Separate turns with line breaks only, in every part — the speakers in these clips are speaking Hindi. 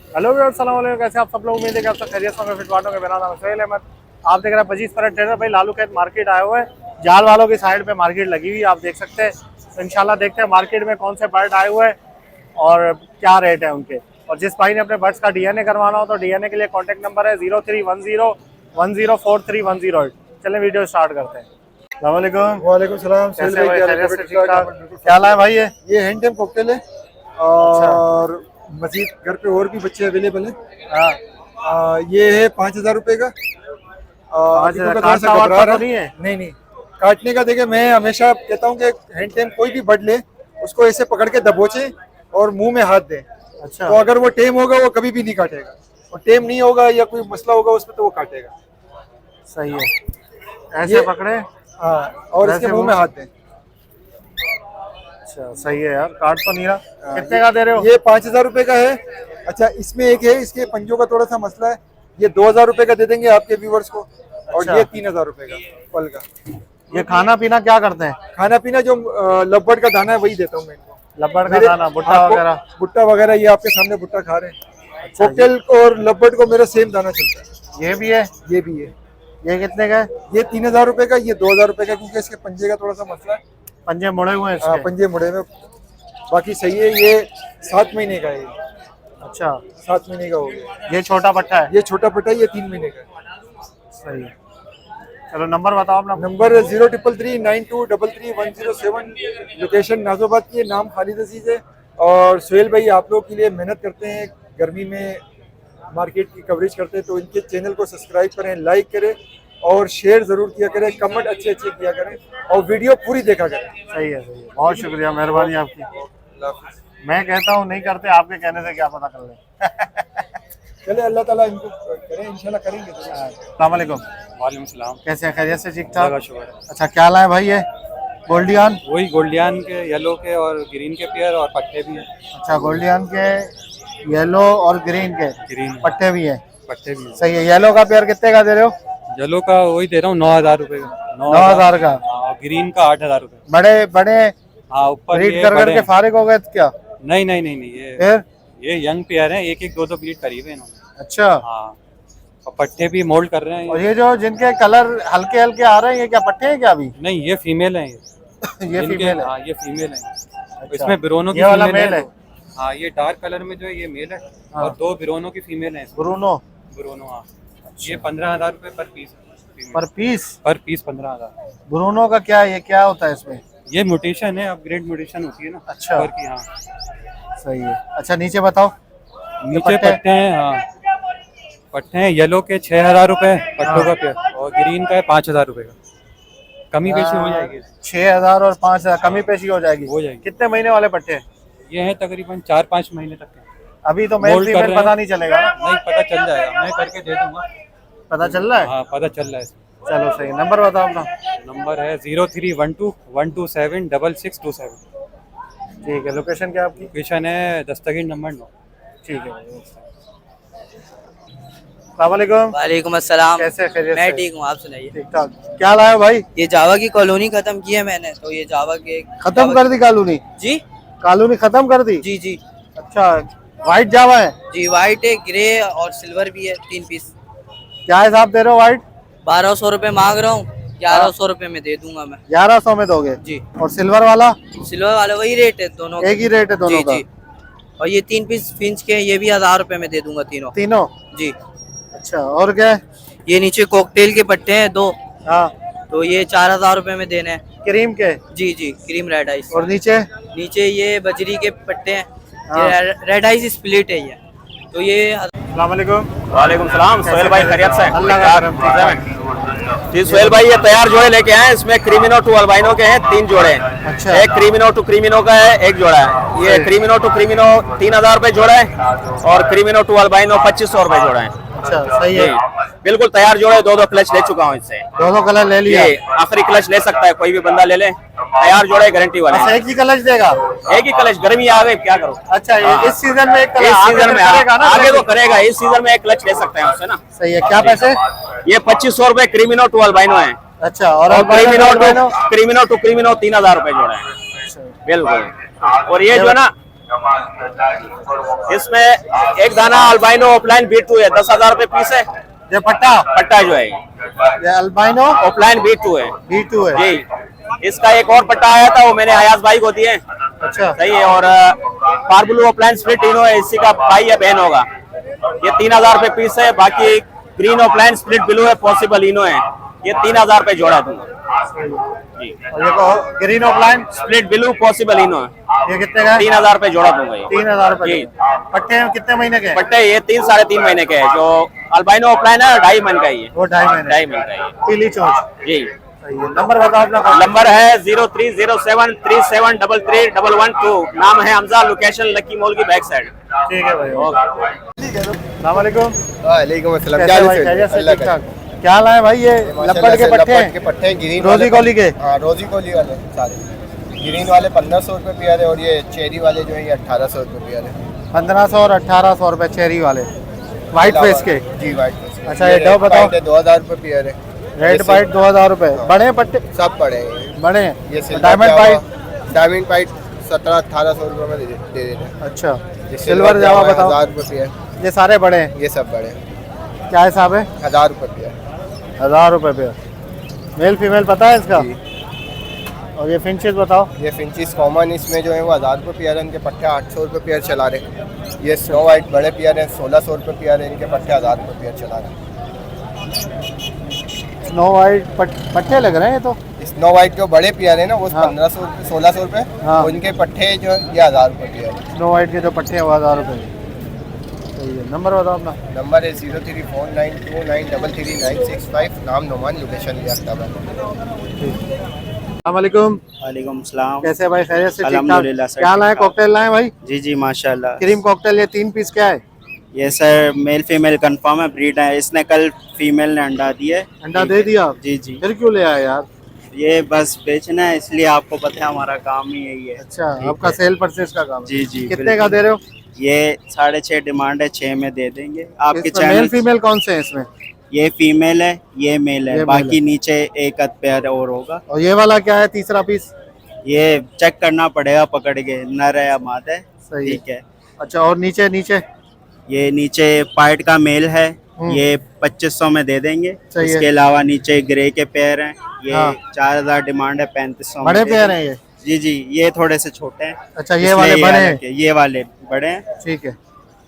हेलो व्यूअर्स, अस्सलाम वालेकुम। कैसे आप सब लोग? उम्मीद है कि आप सब खैरियत से होंगे। फिट बाटों के मेरा नाम है सोहेल अहमद। आप देख रहे हैं पजीज पर ट्रेडर भाई लालू खेत मार्केट आए हुए हैं। जाल वालों की साइड पे मार्केट लगी हुई है, आप देख सकते हैं। तो इंशाल्लाह देखते हैं मार्केट में कौन से बर्ड आए हुए हैं और क्या रेट है उनके। और जिस भाई ने अपने बर्ड्स का डीएनए करवाना हो तो डीएनए के लिए कॉन्टैक्ट नंबर है 031010431008। चलें वीडियो स्टार्ट करते हैं।
वालेकुम सलाम।
कैसे भाई? खैरियत से? ठीक ठाक। क्या लाए भाई?
ये हैंड टेम कॉकटेल है
अच्छा।
और मजीद घर पे और भी बच्चे अवेलेबल हैं।
हाँ,
ये है 5,000 रुपए का। अभी तो थोड़ा सा
काटना
घबरा
वाटना
रहा
तो नहीं है?
नहीं, काटने का देखिए, मैं हमेशा कहता हूँ कि हैंड टेम कोई भी बर्ड ले उसको ऐसे पकड़ के दबोचे और मुंह में हाथ दे।
अच्छा,
तो अगर वो टेम होगा वो कभी भी नहीं काटेगा, और टेम नहीं होगा या कोई मसला होगा उसमें तो वो काटेगा।
सही है। ऐसे पकड़े।
हाँ, और इसके
वैसे
मुंह में हाथ दें।
अच्छा, सही है यार। काट तो नहीं रहा। कितने का दे रहे हो?
ये 5,000 रुपए का है। अच्छा, इसमें एक है, इसके पंजों का थोड़ा सा मसला है। ये 2,000 रुपए का दे देंगे आपके व्यूवर्स को। और
अच्छा।
ये 3,000 रुपए का फल का।
ये खाना पीना क्या करते हैं?
खाना पीना जो लब्बड़ का दाना है वही देता हूँ मैं इनको।
लब्बड़ का दाना, भुट्टा वगैरह?
भुट्टा वगैरह ये आपके सामने भुट्टा खा रहे हैं।
अच्छा,
कॉकटेल और लब्बड़ को मेरा सेम दाना चलता है।
ये भी है?
ये भी है।
ये कितने का है?
ये 3,000 रुपए का, ये 2,000 रुपए का, क्योंकि इसके पंजे का थोड़ा सा मसला है।
पंजे मुड़े हुए हैं
हाँ,
इसके?
पंजे मुड़े में, बाकी सही है। ये 7 महीने का है।
अच्छा,
7 महीने का हो गया।
ये छोटा पट्टा है?
ये छोटा पट्टा है, ये 3 महीने का है।
सही है। चलो नंबर बताओ अपना।
नंबर 033392331007। लोकेशन नाजोबाद की है, नाम खालिद अजीज है। और सोहेल भाई आप लोग के लिए मेहनत करते हैं, गर्मी में मार्केट की कवरेज करते हैं, तो इनके चैनल को सब्सक्राइब करें, लाइक करें और शेयर ज़रूर किया करें, कमेंट अच्छे अच्छे किया करें और वीडियो पूरी देखा करें।
सही है, सही है। बहुत शुक्रिया, मेहरबानी आपकी।
अल्लाह हाफ़िज़।
मैं कहता हूँ नहीं करते, आपके कहने से क्या पता कर ले।
चले, अल्लाह ताला इनको करें, इंशाल्लाह करेंगे।
अस्सलाम वालेकुम।
वालेकुम सलाम।
कैसे हैं? खैरियत से? ठीक ठाक।
शुक्र है।
अच्छा, क्या लाए भाई? ये गोल्डियन?
वही गोल्डियन के येलो के और ग्रीन के पेयर और पट्टे भी हैं।
अच्छा, गोल्डियन के येलो और ग्रीन के
ग्रीन
पट्टे भी हैं।
पट्टे भी हैं।
सही है। येलो का पेयर कितने का दे रहे हो?
येलो का वही दे रहा हूँ 9,000 रुपए का।
9,000 का।
हाँ, और ग्रीन का 8,000 रुपए।
बड़े बड़े
हाँ, ऊपर
ब्रीड
ये
कर
बड़े
करके
हैं।
फारिग हो गए क्या?
नहीं,
फिर?
ये यंग पेयर हैं, एक एक दो दो ब्रीड करीब है इन्होंने।
अच्छा।
हाँ, और पट्टे भी मोल्ड कर रहे हैं।
और ये जो जिनके कलर हल्के हल्के आ रहे हैं, ये क्या पट्टे हैं क्या अभी?
नहीं, ये फीमेल है।
ये फीमेल है?
हाँ, ये फीमेल है।
अच्छा।
इसमें बिरोनो की
ये वाला
फीमेल
मेल है?
हाँ, ये डार्क कलर में जो है ये मेल है।
हाँ।
और 2 बिरोनो की फीमेल है।
ब्रूनो?
बिरोनो, हाँ। ये 15,000 रुपए पर पीस है।
पर पीस?
पर पीस 15,000।
ब्रूनो का क्या है? ये क्या होता है इसमें?
ये म्यूटेशन है, अपग्रेड म्यूटेशन होती है ना।
अच्छा।
पर की, हाँ।
सही है। अच्छा, नीचे बताओ।
नीचे पट्टे हैं। हाँ, पट्टे हैं येलो के 6,000 रुपए पट्टों का पेयर, और ग्रीन का है 5,000 रुपए का। कमी पेशी हो जाएगी।
6,000 और 5,000 कमी पेशी हो जाएगी?
हो जाएगी।
कितने महीने वाले पट्टे हैं?
ये है तकरीबन 4-5 महीने तक के।
अभी तो मेल
मोल्ड कर
फीमेल
रहे
पता
हैं।
नहीं चलेगा ना?
नहीं, पता चल जाएगा, मैं करके दे दूंगा।
पता चल रहा है?
हाँ, पता चल रहा है।
चलो सही। नंबर बताओ अपना।
नंबर है 0312-127-6627।
ठीक है। लोकेशन क्या आपकी?
लोकेशन है दस्तगीर नंबर 9।
ठीक है। अस्सलाम वालेकुम।
वालेकुम अस्सलाम।
कैसे? खैरियत
मैं
से?
ठीक हूँ, आप सुनाइए।
ठीक ठाक। क्या लाया भाई?
ये जावा की कॉलोनी खत्म की है मैंने, तो ये जावा के
खत्म कर दी कॉलोनी?
जी
कॉलोनी खत्म कर दी?
जी जी
अच्छा, व्हाइट जावा है?
जी, वाइट है, ग्रे और सिल्वर भी है, 3 पीस।
क्या हिसाब दे रहे हो? व्हाइट
1200 रुपए मांग रहा हूँ, 1100 रुपए में दे दूंगा मैं।
1100 में दोगे?
जी।
और सिल्वर वाला?
सिल्वर वाला वही रेट है दोनों का।
एक ही रेट है दोनों
जी
का?
जी। और ये 3 पीस फिंच के हैं, ये भी 1000 रुपए में दे दूंगा तीनों।
तीनों?
जी।
अच्छा, और क्या है?
ये नीचे कॉकटेल के पट्टे हैं 2,
हाँ।
तो ये 4000 रुपए में देने हैं।
क्रीम के?
जी जी, क्रीम रेड आइस।
और नीचे?
नीचे ये बजरी के पट्टे हैं,
हाँ।
ये रेड आइस स्प्लिट है ये, तो ये।
अस्सलाम वालेकुम।
वालेकुम सलाम। सोहेल भाई खैरियत से?
अल्लाह का करम, ठीक है।
जी सोहेल भाई, ये तैयार जोड़े लेके आए हैं। इसमें क्रीमिनो टू अल्बाइनो के हैं 3 जोड़े हैं।
अच्छा।
एक क्रीमिनो टू क्रीमिनो का है, एक जोड़ा है। ये क्रीमिनो टू क्रीमिनो 3,000 रुपए जोड़ा है और क्रीमिनो टू अल्बाइनो 2,500 रुपए जोड़ा है।
अच्छा, सही है।
जी, बिल्कुल तैयार जोड़े। 2 क्लच ले चुका हूँ इससे।
दोनों कलर ले लिया?
ये आखिरी क्लच ले सकता है, कोई भी बंदा ले ले। तैयार जोड़े गारंटी वाले।
अच्छा, एक ही कलच देगा?
एक ही क्लच, गर्मी आ गई क्या करो।
अच्छा, इस सीजन में एक कलच?
इस सीजन में
करेगा ना?
आगे तो करेगा, इस सीजन में एक क्लच ले सकते हैं उससे ना।
सही है। क्या पैसे?
ये 2,500 रुपए क्रीमिनो टू अल्बाइनो है।
अच्छा, और
क्रीमिनो
अल्बाइनो?
टू क्रीमिनो 3,000 रुपए जोड़ा है। बिल्कुल। और ये जो है ना, इसमें एक दाना अल्बाइनो ऑफलाइन B2 है, 10,000 रुपए पीस है।
ये पट्टा
पट्टा जो है
ये अल्बाइनो
ऑफलाइन B2 है
B2 है।
जी। इसका एक और पट्टा आया था, वो मैंने अयाज भाई को दिए।
अच्छा
सही है। और पार्बलू ऑफलाइन स्प्लिट इनो है, इसी का भाई या बहन होगा। ये 3,000 रुपए पीस है। बाकी ग्रीन ऑफलाइन स्प्लिट ब्लू है, पॉसिबल इनो है, ये 3,000 रुपए जोड़ा दूंगा जी।
और ये green offline
split blue possible इनो है,
ये कितने का है?
3,000 रुपए जोड़ा दूंगा ये।
3,000 रुपए
जी।
पट्टे में कितने महीने के हैं?
पट्टे ये 3-3.5 महीने के हैं। जो अल्बाइनो ऑफलाइन है 2.5 महीने का ही है।
वो 2.5 महीने
2.5 महीने का ही है
पीली चोंच।
जी।
सही है। नंबर बताओ अपना।
नंबर है 0307373312। नाम है हमजा, लोकेशन लकी मॉल की बैक साइड।
ठीक है भाई। अस्सलाम वालेकुम।
वालेकुम अस्सलाम।
कैसे भाई? खैरियत से? ठीक ठाक। क्या लाए भाई? ये लपड़ के पट्टे हैं?
पट्टे ग्रीन
रोजी कोली के?
हाँ रोजी कोली वाले सारे। ग्रीन वाले 1,500 रुपए पेयर है और ये चेरी वाले जो है ये 1,800 रुपए पेयर है।
1,500 और 1,800 रुपए चेरी वाले व्हाइट फेस के।
जी व्हाइट फेस के।
अच्छा, ये डव बताओ।
2,000 रुपए पेयर है।
रेड वाइट 2,000 रुपए। बड़े पट्टे
सब बड़े हैं
बड़े हैं।
ये।
Diamond white?
डायमंड वाइट 1700-1800 रुपए में दे देते हैं।
अच्छा।
ये
सिल्वर जावा बताओ।
1,000 रुपए पेयर।
ये सारे बड़े हैं?
ये सब बड़े हैं।
क्या हिसाब है?
1,000 रुपए पेयर।
1,000 रुपए पे। मेल फीमेल पता है इसका?
जी।
और ये फिंचेस बताओ।
ये फिंचिस कॉमन इसमें जो है वो 1,000 रुपए पेयर है। इनके पट्टे 800 रुपए पेयर चला रहे हैं। ये स्नो वाइट बड़े पेयर हैं, 1,600 रुपए पेयर है। इनके पट्टे 1,000 रुपए पेयर चला रहे हैं।
स्नो वाइट पट्टे लग रहे हैं तो।
स्नो वाइट जो बड़े पेयर है ना वो
हाँ।
1,500 रुपए 1,600 रुपए।
हाँ।
उनके पट्टे जो है ये 1,000 रुपए पेयर है।
स्नो वाइट के जो पट्टे हैं वो 1,000 रुपए। सही है। नंबर बताओ अपना।
नंबर है 0349293335। नाम नोमान, लोकेशन
अस्सलामुअलैकुम।
वालेकुम सलाम।
कैसे भाई? खैरियत से? ठीक ठाक।
अल्हम्दुलिल्लाह सर,
क्या
ठीक
लाए?
ठाक।
कॉकटेल लाए भाई?
जी जी माशाल्लाह।
Cream cocktail. ये 3 पीस क्या है?
ये सर मेल फीमेल कंफर्म है, ब्रीड है। इसने कल फीमेल ने अंडा दिए।
अंडा दे दिया आप?
जी जी।
फिर क्यों ले आए यार?
ये बस बेचना है, इसलिए आपको पता है हमारा काम ही यही है।
अच्छा,
ठीक
आपका
है।
सेल परचेज का काम है।
जी जी
कितने
बिल्कुल।
का दे रहे हो?
ये 6.5 डिमांड है, 6 में दे देंगे आपके
इसमें मेल
चैनल।
फीमेल कौन से हैं इसमें?
ये फीमेल है, ये मेल
ये
है।
मेल
बाकी
है।
नीचे एक अद पेयर और होगा।
और ये वाला क्या है तीसरा पीस?
ये चेक करना पड़ेगा पकड़ के, नर है या मादा है।
सही है।
ठीक है।
अच्छा, और नीचे नीचे?
ये नीचे पार्ट का मेल है,
हम्म।
ये 2500 में दे देंगे।
सही है।
इसके अलावा नीचे ग्रे के पेयर हैं, ये
हाँ।
4,000 डिमांड है, 3500
बड़े पेयर हैं ये?
जी जी। ये थोड़े से छोटे हैं।
अच्छा, ये
इसलिए
वाले बड़े
अलग
हैं?
है। ये वाले बड़े हैं।
ठीक है।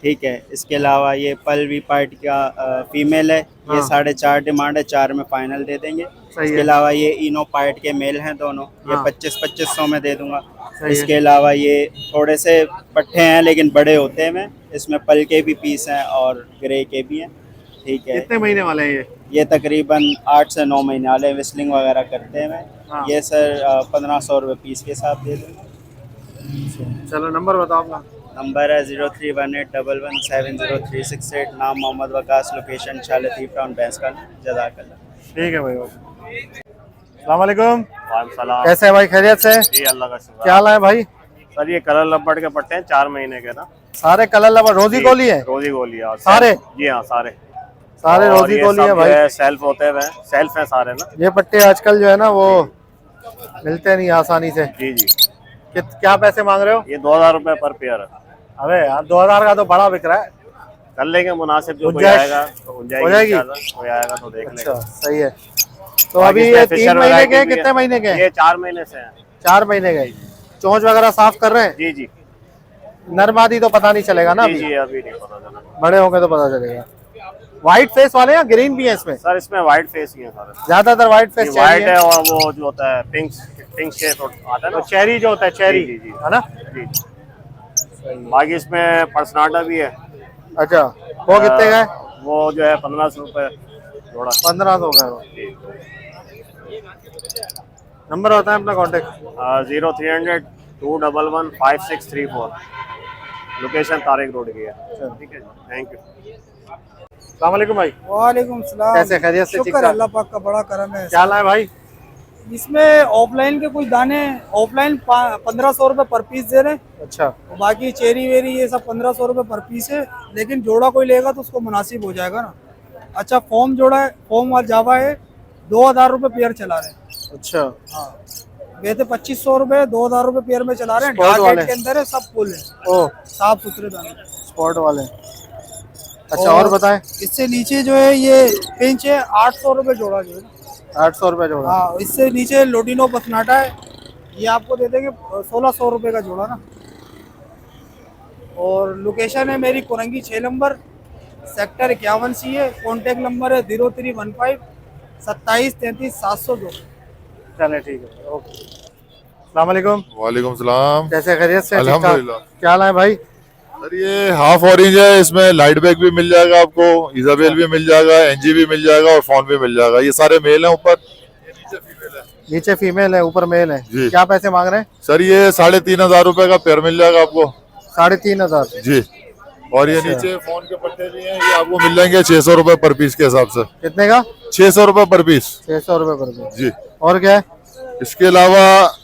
ठीक है। इसके अलावा ये पल वी पार्ट का फीमेल है, ये
हाँ।
4.5 डिमांड है, 4 में फाइनल दे देंगे।
सही
इसके
है।
अलावा ये इनो पार्ट के मेल हैं दोनों, ये
हाँ।
2500 में दे दूंगा।
सही है।
इसके अलावा ये थोड़े से पट्टे हैं लेकिन बड़े होते हैं, इसमें पल के भी पीस हैं और ग्रे के भी हैं। ठीक है।
कितने महीने वाले हैं ये?
ये तकरीबन 8 से 9 महीने वाले, विस्लिंग वगैरह करते हैं।
हाँ।
ये सर 1,500 रुपये पीस के साथ दे दूँ।
चलो नंबर बताओ अपना।
नंबर है 0318117036 नाम मोहम्मद वकास, लोकेशन शालतीफ टाउन बैंसकल। जज़ाकल्लाह।
ठीक है भाई। अस्सलाम वालेकुम।
सलाम।
कैसे है भाई? खैरियत से?
जी अल्लाह का शुक्र।
क्या लाए भाई?
सर ये कलर लपड़ के पट्टे हैं, 4 महीने के ना।
सारे कलर लबर रोजी कोली है?
रोजी गोली है।
सारे?
जी हाँ सारे।
सारे
और
रोजी
ये
कोली है
सब
भाई?
जो है सेल्फ होते हुए सेल्फ है सारे ना।
ये पट्टे आजकल जो है ना वो मिलते नहीं आसानी से।
जी जी।
क्या पैसे मांग रहे हो?
ये 2,000 रुपए पर पेयर है।
अबे यार 2,000 का तो बड़ा बिक रहा है।
कर लेंगे मुनासिब, जो कोई
गुंजाइश
आएगा तो हो
हो जाएगी?
जाएगी। कोई आएगा तो देख
अच्छा,
लेगा।
सही है। तो
बाकी
अभी
इसमें
ये
फिशर
3 महीने
वैरायटी
के?
भी है।
कितने महीने के?
ये 4 महीने से हैं।
4 महीने के। चोंच वगैरह साफ कर रहे हैं?
जी जी।
नरमादी तो पता नहीं चलेगा ना
जी
अभी?
जी अभी नहीं पता चला।
बड़े होंगे तो पता चलेगा। व्हाइट फेस वाले या ग्रीन भी है इसमें?
सर इसमें व्हाइट फेस ही है सारे।
ज्यादातर व्हाइट फेस
व्हाइट है और वो जो होता है पिंक शेड आता है ना।
चेरी जो होता है, चेरी
जी, जी, जी।
है ना?
जी। बाकी इसमें पर्सनाटा भी है।
अच्छा, वो कितने का है?
वो जो है 1,500 रुपए जोड़ा।
1500 का है वो। नंबर होता है अपना कॉन्टेक्ट?
0300-211-5634। लोकेशन तारिक रोड की है। ठीक है, थैंक यू।
अस्सलाम वालेकुम भाई।
वालेकुम सलाम।
कैसे? खैरियत से? ठीक
शुक्र
ठाक।
अल्लाह पाक का बड़ा करम है।
क्या लाए भाई?
इसमें ऑफलाइन के कुछ दाने, ऑफलाइन 1,500 रुपए पर पीस दे रहे हैं।
अच्छा।
और बाकी चेरी वेरी ये सब 1,500 रुपए पर पीस है। लेकिन जोड़ा कोई लेगा तो उसको मुनासिब हो जाएगा ना। अच्छा, फॉर्म जोड़ा है, फॉर्म वाला जावा है, 2,000 रुपए पेयर चला रहे हैं।
अच्छा,
हाँ, ये थे 2500 रुपए, 2000 रुपए पेयर में चला रहे हैं।
स्पॉट
डार्क
वाले?
रेट के अंदर है, सब फुल है,
ओ
साफ सुथरे दाने।
स्पॉट वाले। अच्छा और बताएं।
इससे नीचे जो है ये पिंच है, 800 रुपए जोड़ा जो है ना।
800 रुपए जोड़ा।
हाँ, इससे नीचे लोटिनो पसनाटा है, ये आपको दे देंगे 1600 रुपए का जोड़ा ना। और लोकेशन है मेरी कोरंगी 6 नंबर, सेक्टर 51C है। कॉन्टेक्ट नंबर है 0315 27 33 702।
चले ठीक है, ओके। अस्सलाम वालेकुम।
वालेकुम सलाम।
कैसे खैरियत से?
अल्हम्दुलिल्लाह।
क्या हाल है भाई?
सर ये हाफ ऑरेंज है, इसमें लाइट बैग भी मिल जाएगा आपको, इजाबेल भी मिल जाएगा, एनजी भी मिल जाएगा और फोन भी मिल जाएगा। ये सारे मेल हैं ऊपर,
नीचे फीमेल है, ऊपर मेल है।
जी।
क्या पैसे मांग रहे हैं?
सर ये 3500 रुपए का पेयर मिल जाएगा आपको।
3500।
जी। और ये नीचे फोन के पट्टे भी हैं, ये आपको मिल जाएंगे 600 रुपए पर पीस के हिसाब से।
कितने का?
600 रुपए पर पीस।
600 रुपए पर पीस।
जी।
और क्या है?
इसके अलावा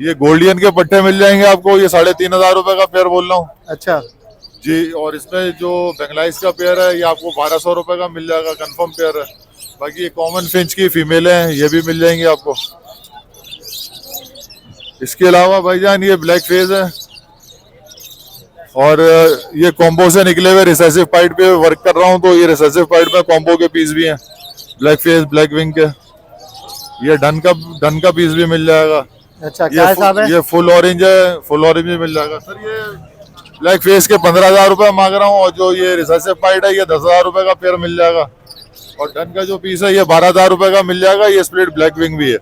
ये गोल्डियन के पट्टे मिल जाएंगे आपको, ये 3500 रुपए का पेयर बोल रहा हूँ।
अच्छा
जी। और इसमें जो बेंगलाइज का पेयर है ये आपको 1200 रुपए का मिल जाएगा, कंफर्म पेयर है। बाकी ये कॉमन फिंच की फीमेल है, ये भी मिल जाएंगे आपको। इसके अलावा भाईजान ये ब्लैक फेज है और ये कॉम्बो से निकले हुए रिसेसिव पाइट पे वर्क कर रहा हूँ, तो ये रिसेसिव पाइट में कॉम्बो के पीस भी हैं, ब्लैक फेज ब्लैक विंग के। ये डन का पीस भी मिल जाएगा।
अच्छा क्या हिसाब है?
ये फुल ऑरेंज है, फुल ऑरेंज भी मिल जाएगा। सर ये ब्लैक फेस के 15,000 रुपए मांग रहा हूँ और जो ये रिसेसिव पाइट है ये 10,000 रुपए का पेयर मिल जाएगा। और डन का जो पीस है ये 12,000 रुपए का मिल जाएगा। ये स्प्लिट ब्लैक विंग भी है।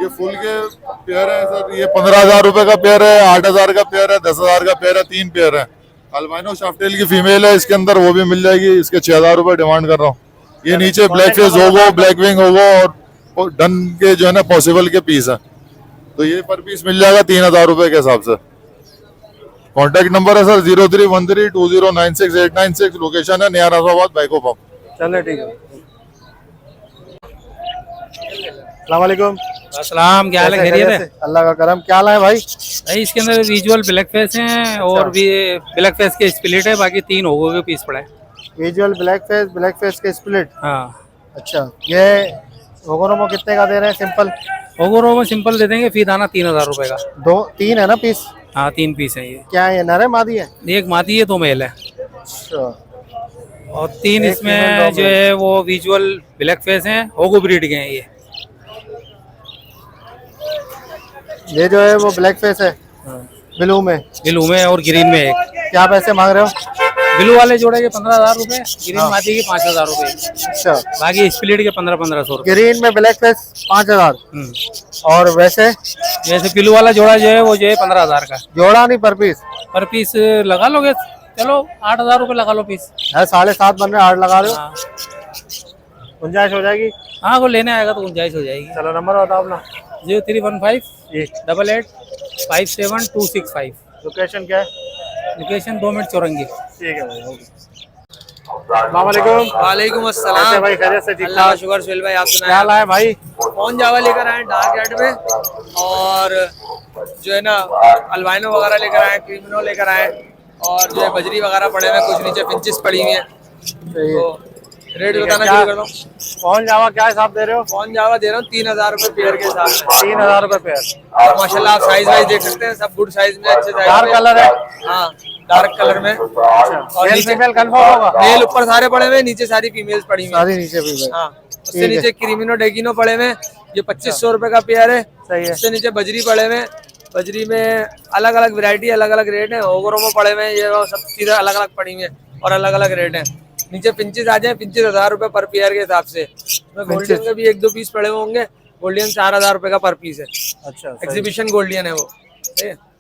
ये फुल के पेयर है सर, ये 15,000 रुपए का पेयर है, 8,000 का पेयर है, 10,000 का पेयर है, 3 पेयर है। अल्बाइनो शाफ्टेल की फीमेल है इसके अंदर, वो भी मिल जाएगी। इसके 6,000 रुपए डिमांड कर रहा हूँ। ये नीचे ब्लैक फेस होगा, ब्लैक विंग होगा और डन के जो है ना पॉसिबल के पीस है, तो ये पर पीस मिल जाएगा 3,000 रुपए के हिसाब से। कॉन्टेक्ट नंबर है सर 03132096 लोकेशन है नया नाजाबाद बैको पंप।
चले ठीक है। अस्सलाम वालेकुम।
अस्सलाम, क्या हाल है? खैरियत है?
अल्लाह का करम। क्या हाल है भाई?
भाई इसके अंदर विजुअल ब्लैक फेस हैं और भी ब्लैक फेस के स्प्लिट है, बाकी 3 होगो के पीस पड़ा है।
विजुअल ब्लैक फेस के स्प्लिट।
हाँ।
अच्छा ये होगोरोमो कितने का दे रहे हैं? सिंपल
होगोरो में सिंपल दे देंगे, फी दाना 3,000 रुपए का।
3 है ना पीस?
हाँ 3 पीस है ये।
क्या है ये, नर है मादी है?
एक मादी है, 2 मेल है।
अच्छा।
और 3 इसमें जो है वो विजुअल ब्लैक फेस हैं, होगो ब्रीड के हैं
ये जो है वो ब्लैक फेस है। ब्लू में
और ग्रीन में एक।
क्या पैसे मांग रहे हो?
ब्लू वाले जोड़े के 15,000 रुपए, ग्रीन मादी के 5,000 रुपए।
अच्छा।
बाकी स्प्लिट के 1500 रुपए।
ग्रीन में ब्लैक फेस 5,000 और वैसे
जैसे ब्लू वाला जोड़ा जो है वो जो है 15,000 का
जोड़ा नहीं पर पीस?
पर पीस लगा लोगे, चलो 8,000 रुपए लगा लो पीस।
है 7.5 बन रहे, 8 लगा रहे हो? गुंजाइश हो जाएगी?
हाँ वो लेने आएगा तो गुंजाइश हो जाएगी।
चलो नंबर बताओ अपना।
0315 88 57 265।
लोकेशन क्या है?
Location 2 minute Chowringhee.
ठीक है भाई, ओके। अस्सलाम वालेकुम।
वालेकुम
कैसे
अस्सलाम।
भाई? खैरियत से? ठीक
अल्लाह का
ठाक।
शुक्र। सुहेल भाई आप
क्या
सुनाएं?
हाल है भाई?
कौन जावा लेकर आए डार्क रेड में, और जो है ना अल्बाइनो वगैरह लेकर आए, क्रिमिनो लेकर आए, और जो है बजरी वगैरह पड़े हुए, कुछ नीचे फिंचेस पड़ी हुई हैं। तो रेट बताना शुरू कर दो।
कौन जावा क्या हिसाब दे रहे हो?
कौन जावा दे रहा हूँ 3,000 रुपए पेयर के हिसाब से।
3,000 रुपए पेयर।
और माशाल्लाह आप साइज वाइज देख सकते हैं, सब गुड साइज में, अच्छे साइज।
डार्क कलर है?
हाँ डार्क कलर में। और
मेल
नीचे
फीमेल कंफर्म होगा?
मेल ऊपर सारे पड़े हुए, नीचे सारी फीमेल्स पड़ी हुई हैं।
सारी नीचे फीमेल।
हाँ उससे नीचे क्रीमिनो डेगिनो पड़े हुए, ये 2500 रुपए का पेयर है।
सही है।
उससे नीचे बजरी पड़े हुए, बजरी में अलग अलग वैरायटी, अलग अलग रेट है। ओगरोमो पड़े हुए, ये वो सब चीजें अलग अलग पड़ी हुई हैं और अलग अलग रेट है। नीचे पिंचेस आ जाए, 25,000 रुपए पर पेयर के हिसाब से। गोल्डियन के भी 1-2 पीस पड़े हुए होंगे। गोल्डियन 4,000 रुपए का पर पीस है।
अच्छा।
एग्जीबिशन गोल्डियन है वो।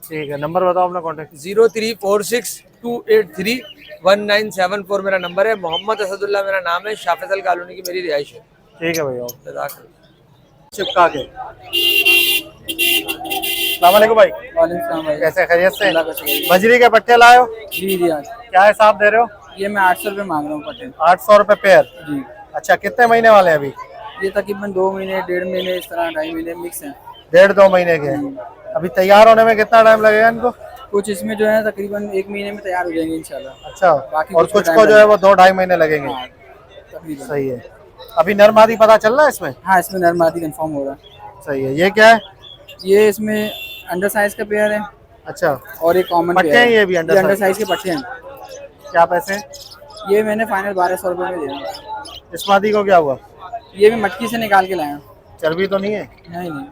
ठीक है, नंबर बताओ अपना कॉन्टेक्ट।
0346283197 मेरा नंबर है। मोहम्मद असदुल्ला मेरा नाम है। शाफिजल कॉलोनी की मेरी रिहाइश है।
ठीक है भैया।
चिपका के।
अस्सलाम वालेकुम भाई।
वालेकुम भाई।
कैसे खैरियत से?
अल्लाह का शुक्र।
बजरी के पट्टे लाए हो?
जी जी। आज
क्या हिसाब दे रहे हो?
ये मैं 800 रुपये मांग रहा हूँ पट्टे।
800 रुपए पेयर?
जी।
अच्छा कितने महीने वाले हैं अभी?
ये तकरीबन 2 महीने 1.5 महीने इस तरह 2.5 महीने मिक्स हैं।
1.5-2 महीने के। अभी तैयार होने में कितना टाइम लगेगा इनको?
कुछ इसमें जो है तकरीबन 1 महीने में तैयार हो जाएंगे इंशाल्लाह।
अच्छा।
बाकी
और कुछ को जो है वो 2-2.5 महीने लगेंगे।
तकरीबन।
सही है। अभी नर मादी पता चल रहा है इसमें?
हाँ इसमें नर मादी कंफर्म हो रहा है।
सही है। ये क्या है?
ये इसमें अंडर साइज का पेयर है
अच्छा,
और एक कॉमन
पट्टे हैं ये भी अंडर
साइज के पट्टे हैं।
क्या पैसे?
ये मैंने फाइनल 1200 रुपये में दिया।
इस मादी को क्या हुआ?
ये भी मटकी से निकाल के लाया।
चर्बी तो नहीं है?
नहीं नहीं,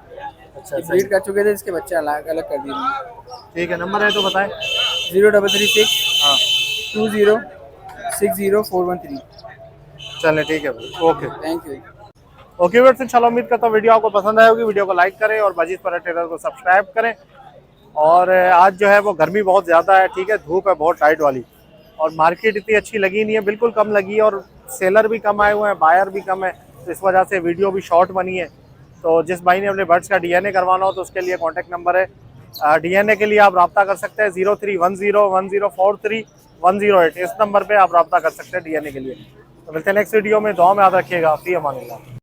अच्छा,
ये ब्रीड कर चुके थे, इसके बच्चे अलग अलग कर दिए मैंने।
ठीक है, नंबर है तो बताएं।
0336
हाँ
2060413।
चलें ठीक है भाई, okay
thank you.
Okay viewers, इंशाल्लाह उम्मीद करता हूँ वीडियो आपको पसंद आई होगी। वीडियो को लाइक करें और बजीज पर ट्रेडर को सब्सक्राइब करें। और आज जो है वो गर्मी बहुत ज़्यादा है, ठीक है, धूप है बहुत टाइट वाली, और मार्केट इतनी अच्छी लगी नहीं है, बिल्कुल कम लगी है, और सेलर भी कम आए हुए हैं, बायर भी कम है, तो इस वजह से वीडियो भी शॉर्ट बनी है। तो जिस भाई ने अपने बर्ड्स का DNA करवाना हो तो उसके लिए कॉन्टैक्ट नंबर है। DNA के लिए आप रब्ता कर सकते हैं 03101043 इस नंबर पर आप रब्ता कर सकते हैं DNA के लिए। तो मिलते हैं नेक्स्ट वीडियो में, दुआ में याद रखिएगा। फी अमानिल्लाह।